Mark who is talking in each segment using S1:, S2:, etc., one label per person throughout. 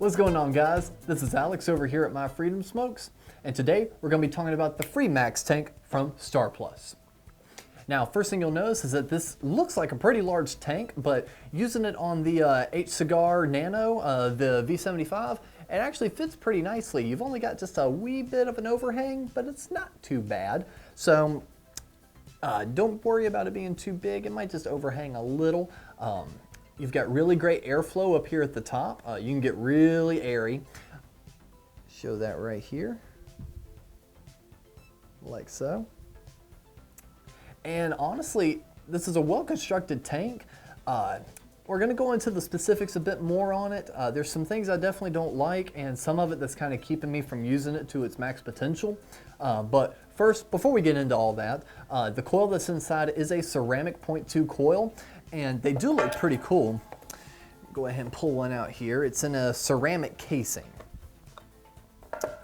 S1: What's going on, guys? This is Alex over here at My Freedom Smokes, and today we're going to be talking about the FreeMax tank from Starre Plus. Now, first thing you'll notice is that this looks like a pretty large tank, but using it on the e-cig Nano, the V75, it actually fits pretty nicely. You've only got just a wee bit of an overhang, but it's not too bad. So don't worry about it being too big. It might just overhang a little. You've got really great airflow up here at the top. You can get really airy. Show that right here, like so. And honestly, this is a well-constructed tank. We're gonna go into the specifics a bit more on it. There's some things I definitely don't like, and some of it that's kind of keeping me from using it to its max potential. But first, before we get into all that, the coil that's inside is a ceramic 0.2 coil, and they do look pretty cool. Go ahead and pull one out here. It's in a ceramic casing,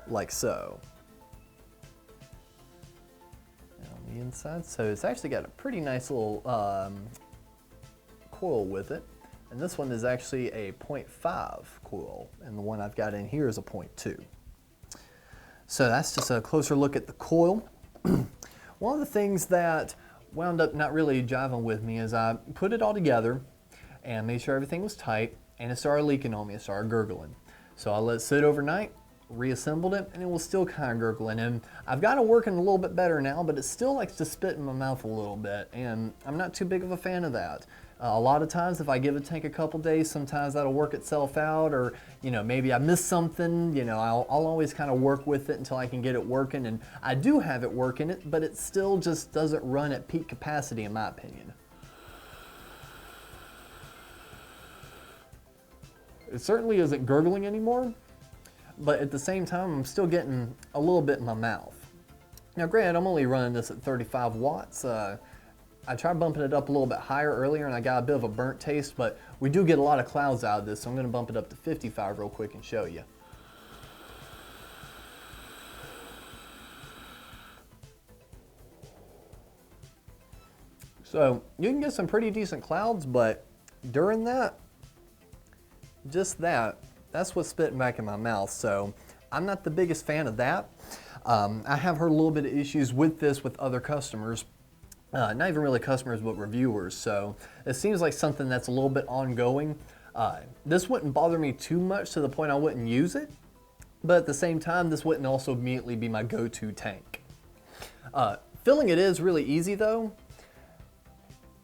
S1: like so. On the inside, so it's actually got a pretty nice little coil with it, and this one is actually a 0.5 coil, and the one I've got in here is a 0.2. So that's just a closer look at the coil. One of the things that wound up not really jiving with me is I put it all together and made sure everything was tight, and it started leaking on me. It started gurgling. So I let it sit overnight, reassembled it, and it was still kind of gurgling. And I've got it working a little bit better now, but it still likes to spit in my mouth a little bit, and I'm not too big of a fan of that. A lot of times if I give a tank a couple days, sometimes that'll work itself out, or maybe I missed something. I'll always kind of work with it until I can get it working, and I do have it working, but it still just doesn't run at peak capacity in my opinion. It certainly isn't gurgling anymore, but at the same time I'm still getting a little bit in my mouth. Now granted, I'm only running this at 35 watts. I tried bumping it up a little bit higher earlier and I got a bit of a burnt taste, but we do get a lot of clouds out of this, so I'm going to bump it up to 55 real quick and show you. So you can get some pretty decent clouds, but during that, that's what's spitting back in my mouth. So I'm not the biggest fan of that. I have heard a little bit of issues with this with other customers. Not even really customers, but reviewers. So it seems like something that's a little bit ongoing. This wouldn't bother me too much to the point I wouldn't use it, but at the same time, this wouldn't also immediately be my go-to tank. Filling it is really easy though.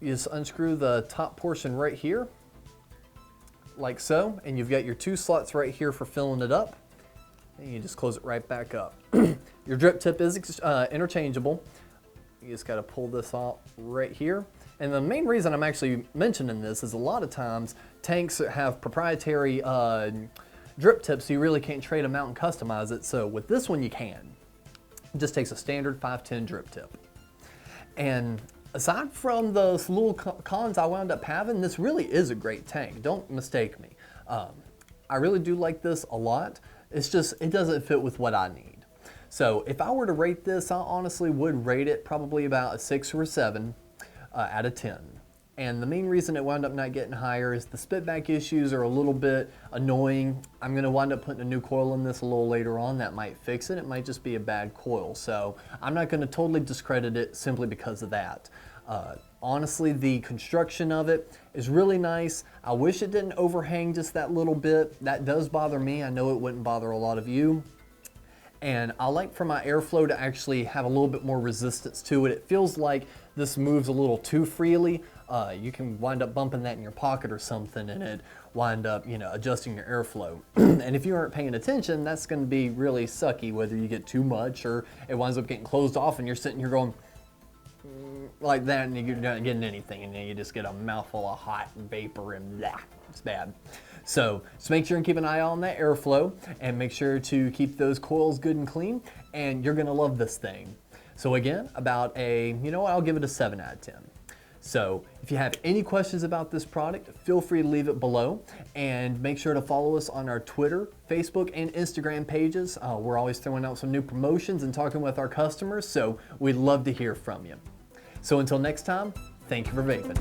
S1: You just unscrew the top portion right here, like so, and you've got your two slots right here for filling it up, and you just close it right back up. Your drip tip is interchangeable. You just got to pull this off right here. And the main reason I'm actually mentioning this is a lot of times tanks have proprietary drip tips, so you really can't trade them out and customize it. So with this one you can. It just takes a standard 510 drip tip. And aside from the little cons I wound up having, this really is a great tank. Don't mistake me. I really do like this a lot. It's just, it doesn't fit with what I need. So if I were to rate this, I honestly would rate it probably about a 6 or a 7 out of 10. And the main reason it wound up not getting higher is the spitback issues are a little bit annoying. I'm going to wind up putting a new coil in this a little later on. That might fix it. It might just be a bad coil. So I'm not going to totally discredit it simply because of that. Honestly, the construction of it is really nice. I wish it didn't overhang just that little bit. That does bother me. I know it wouldn't bother a lot of you. And I like for my airflow to actually have a little bit more resistance to it. It feels like this moves a little too freely. You can wind up bumping that in your pocket or something and it wind up, adjusting your airflow. And if you aren't paying attention, that's going to be really sucky, whether you get too much or it winds up getting closed off and you're sitting here going like that and you're not getting anything, and then you just get a mouthful of hot vapor and blah, it's bad. So just make sure and keep an eye on that airflow and make sure to keep those coils good and clean, and you're gonna love this thing. So again, about I'll give it a 7 out of 10. So if you have any questions about this product, feel free to leave it below, and make sure to follow us on our Twitter, Facebook, and Instagram pages. We're always throwing out some new promotions and talking with our customers, so we'd love to hear from you. So until next time, thank you for vaping.